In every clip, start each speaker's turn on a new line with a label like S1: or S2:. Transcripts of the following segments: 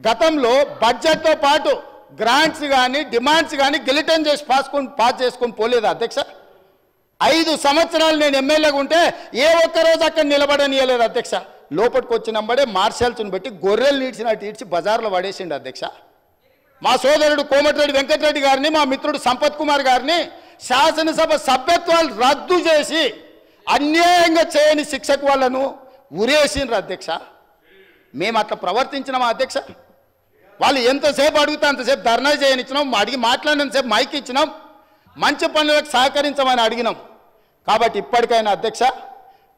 S1: గతంలో బడ్జెట్తో పాటు గ్రాంట్స్ కానీ డిమాండ్స్ కానీ గిలిటన్ చేసి పాస్ చేసుకొని పోలేదు అధ్యక్ష. 5 సంవత్సరాలు నేను ఎమ్మెల్యేగా ఉంటే ఏ ఒక్కరోజు అక్కడ నిలబడనియలేదు అధ్యక్ష. లోపలికి వచ్చినప్పుడే మార్షల్స్ని పెట్టి గొర్రెలు నీడ్చినట్టు ఈడ్చి బజార్లో పడేసిండు అధ్యక్ష. మా సోదరుడు కోమటిరెడ్డి వెంకటరెడ్డి గారిని, మా మిత్రుడు సంపత్ కుమార్ గారిని శాసనసభ సభ్యత్వాలు రద్దు చేసి అన్యాయంగా చేయని శిక్షకు వాళ్ళను ఉరేసిండ్రు అధ్యక్ష. మేము అట్లా ప్రవర్తించినామా అధ్యక్ష? వాళ్ళు ఎంతసేపు అడిగితే అంతసేపు ధర్నా చేయనిచ్చినాం, అడిగి మాట్లాడినంతసేపు మైక్ ఇచ్చినాం, మంచి పనులకు సహకరించమని అడిగినాం. కాబట్టి ఇప్పటికైనా అధ్యక్ష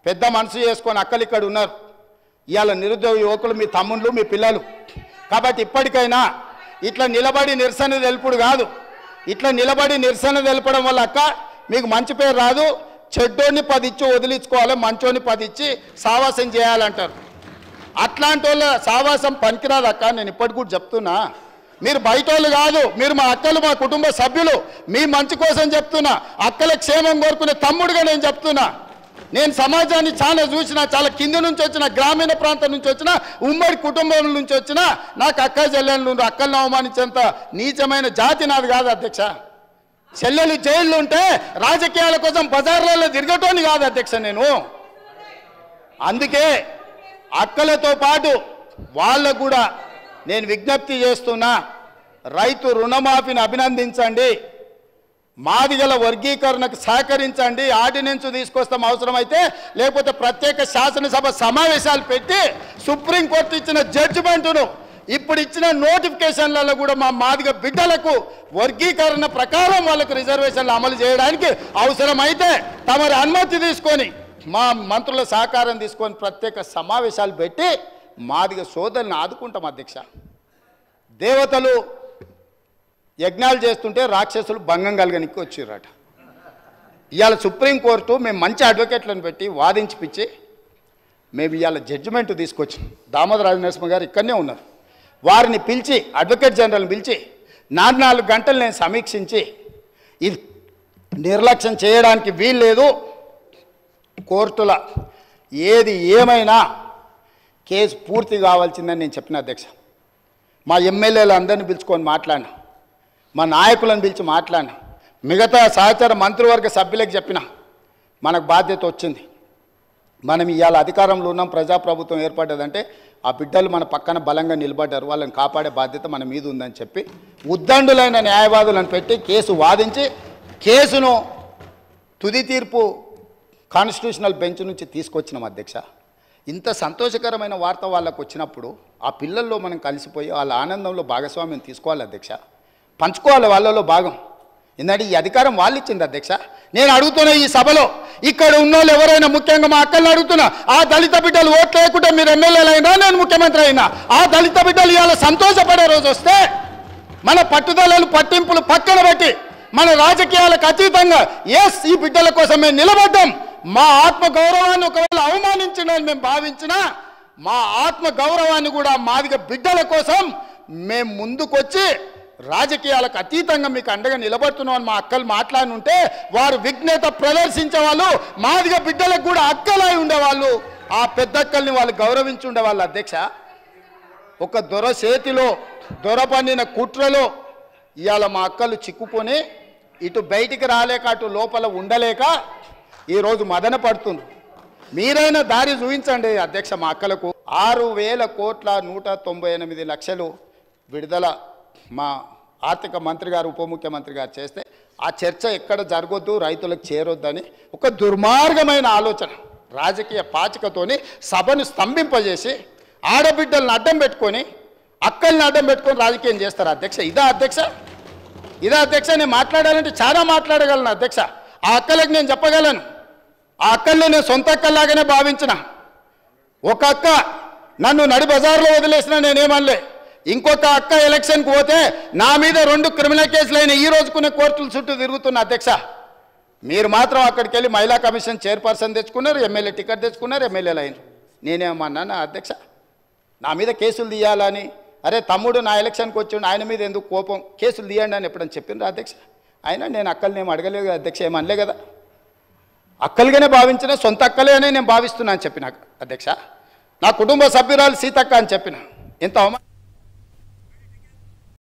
S1: పెద్ద మనసు చేసుకొని అక్కలు ఇక్కడ ఉన్నారు, ఇవాళ నిరుద్యోగ యువకులు మీ తమ్ముళ్ళు మీ పిల్లలు. కాబట్టి ఇప్పటికైనా ఇట్లా నిలబడి నిరసన తెలుపుడు కాదు, ఇట్లా నిలబడి నిరసన తెలపడం వల్ల అక్క మీకు మంచి పేరు రాదు. చెడ్డోని 10 ఇచ్చి వదిలించుకోవాలి, మంచోని 10 ఇచ్చి సావాసం చేయాలంటారు. అట్లాంటి వాళ్ళ సావాసం పనికిరాదు అక్క. నేను ఇప్పటికి కూడా చెప్తున్నా, మీరు బయట వాళ్ళు కాదు, మీరు మా అక్కలు, మా కుటుంబ సభ్యులు, మీ మంచి కోసం చెప్తున్నా. అక్కల క్షేమం కోరుకునే తమ్ముడుగా నేను చెప్తున్నా. నేను సమాజాన్ని చాలా చూసిన, చాలా కింది నుంచి వచ్చిన, గ్రామీణ ప్రాంతం నుంచి వచ్చిన, ఉమ్మడి కుటుంబం నుంచి వచ్చిన, నాకు అక్క చెల్లెళ్ళు అక్కలను అవమానించేంత నీచమైన జాతి నాది కాదు అధ్యక్ష. చెల్లెలు జైళ్ళు ఉంటే రాజకీయాల కోసం బజార్లలో తిరగటోని కాదు అధ్యక్ష నేను. అందుకే అక్కలతో పాటు వాళ్ళకు కూడా నేను విజ్ఞప్తి చేస్తున్నా, రైతు రుణమాఫీని అభినందించండి, మాదిగల వర్గీకరణకు సహకరించండి, ఆర్డినెన్స్ తీసుకొస్తాం అవసరమైతే, లేకపోతే ప్రత్యేక శాసనసభ సమావేశాలు పెట్టి సుప్రీంకోర్టు ఇచ్చిన జడ్జిమెంటును ఇప్పుడు ఇచ్చిన నోటిఫికేషన్లలో కూడా మా మాదిగ బిడ్డలకు వర్గీకరణ ప్రకారం వాళ్ళకు రిజర్వేషన్లు అమలు చేయడానికి అవసరమైతే తమరి అనుమతి తీసుకొని మా మంత్రుల సహకారం తీసుకొని ప్రత్యేక సమావేశాలు పెట్టి మాదిగ సోదరులను ఆదుకుంటాం అధ్యక్ష. దేవతలు యజ్ఞాలు చేస్తుంటే రాక్షసులు భంగం కలగనికి వచ్చిర్రట. ఇవాళ సుప్రీంకోర్టు మేము మంచి అడ్వకేట్లను పెట్టి వాదించిపిచ్చి మేము ఇవాళ జడ్జిమెంట్ తీసుకొచ్చాం. దామోదర రాజనరసింహ గారు ఇక్కడనే ఉన్నారు, వారిని పిలిచి అడ్వకేట్ జనరల్ని పిలిచి 4 గంటలు నేను సమీక్షించి ఇది నిర్లక్ష్యం చేయడానికి వీల్లేదు, కోర్టుల ఏది ఏమైనా కేసు పూర్తి కావాల్సిందని నేను చెప్పిన అధ్యక్ష. మా ఎమ్మెల్యేలు అందరినీ పిలుచుకొని మాట్లాడినా, మా నాయకులను పిలిచి మాట్లాడినా, మిగతా సహచర మంత్రివర్గ సభ్యులకు చెప్పిన మనకు బాధ్యత వచ్చింది. మనం ఇవాళ అధికారంలో ఉన్నాం, ప్రజాప్రభుత్వం ఏర్పడ్డదంటే ఆ బిడ్డలు మన పక్కన బలంగా నిలబడ్డారు, వాళ్ళని కాపాడే బాధ్యత మన మీద ఉందని చెప్పి ఉద్దండులైన న్యాయవాదులను పెట్టి కేసు వాదించి కేసును తుది తీర్పు కాన్స్టిట్యూషనల్ బెంచ్ నుంచి తీసుకొచ్చినాం అధ్యక్ష. ఇంత సంతోషకరమైన వార్త వాళ్ళకు వచ్చినప్పుడు ఆ పిల్లల్లో మనం కలిసిపోయి వాళ్ళ ఆనందంలో భాగస్వామ్యం తీసుకోవాలి అధ్యక్ష, పంచుకోవాలి వాళ్ళలో భాగం. ఎందుకంటే ఈ అధికారం వాళ్ళు ఇచ్చింది అధ్యక్ష. నేను అడుగుతున్నా ఈ సభలో ఇక్కడ ఉన్న వాళ్ళు ఎవరైనా, ముఖ్యంగా మా అక్కల్ని అడుగుతున్నా, ఆ దళిత బిడ్డలు ఓట్లు లేకుండా మీరు ఎమ్మెల్యేలు అయినా, నేను ముఖ్యమంత్రి అయినా, ఆ దళిత బిడ్డలు ఇవాళ సంతోషపడే రోజు వస్తే మన పట్టుదలలు పట్టింపులు పక్కన పెట్టి మన రాజకీయాలకు అతీతంగా ఈ బిడ్డల కోసం మేము నిలబడ్డాం. మా ఆత్మ గౌరవాన్ని ఒకవేళ అవమానించడానికి మేము భావించినా మా ఆత్మ గౌరవాన్ని కూడా మాదిగ బిడ్డల కోసం మేము ముందుకొచ్చి రాజకీయాలకు అతీతంగా మీకు అండగా నిలబడుతున్నామని మా అక్కలు మాట్లాడుంటే వారు విఘ్నత ప్రదర్శించే వాళ్ళు, మాదిగ బిడ్డలకు కూడా అక్కలై ఉండేవాళ్ళు, ఆ పెద్దక్కల్ని వాళ్ళు గౌరవించి ఉండేవాళ్ళు అధ్యక్ష. ఒక దొర చేతిలో దొర పండిన కుట్రలో ఇవాళ మా అక్కలు చిక్కుకొని ఇటు బయటికి రాలేక అటు లోపల ఉండలేక ఈరోజు మదన పడుతున్నారు. మీరైనా దారి చూపించండి అధ్యక్ష. మా అక్కలకు 6,198,00,000 విడుదల మా ఆర్థిక మంత్రి గారు ఉప ముఖ్యమంత్రి గారు చేస్తే ఆ చర్చ ఎక్కడ జరగొద్దు, రైతులకు చేరొద్దని ఒక దుర్మార్గమైన ఆలోచన రాజకీయ పాచికతోని సభను స్తంభింపజేసి ఆడబిడ్డలను అడ్డం పెట్టుకొని అక్కల్ని అడ్డం పెట్టుకొని రాజకీయం చేస్తారు అధ్యక్ష. ఇదా అధ్యక్ష? ఇదా అధ్యక్ష? నేను మాట్లాడాలంటే చాలా మాట్లాడగలను అధ్యక్ష. ఆ అక్కలకు నేను చెప్పగలను, ఆ అక్కల్ని నేను సొంత అక్కల్లాగానే భావించిన. ఒక అక్క నన్ను నడి బజార్లో వదిలేసినా నేనేమనలే, ఇంకొక అక్క ఎలక్షన్కి పోతే నా మీద 2 క్రిమినల్ కేసులు అయినా ఈ రోజుకునే కోర్టుల చుట్టూ తిరుగుతున్న అధ్యక్ష. మీరు మాత్రం అక్కడికి వెళ్ళి మహిళా కమిషన్ చైర్పర్సన్ తెచ్చుకున్నారు, ఎమ్మెల్యే టికెట్ తెచ్చుకున్నారు, ఎమ్మెల్యేలు అయినారు. నేనేమన్నా అధ్యక్ష నా మీద కేసులు తీయాలని? అరే తమ్ముడు నా ఎలక్షన్కి వచ్చిండు, ఆయన మీద ఎందుకు కోపం, కేసులు తీయండి అని ఎప్పుడని చెప్పిండ్రా అధ్యక్ష? అయినా నేను అక్కల్ని అడగలేదు కదా అధ్యక్ష, ఏమనలే కదా. అక్కలుగానే భావించిన, సొంత అక్కలే అని నేను భావిస్తున్నా అని చెప్పిన అధ్యక్ష. నా కుటుంబ సభ్యురాలు సీతక్క అని చెప్పిన. ఎంత అవమానం.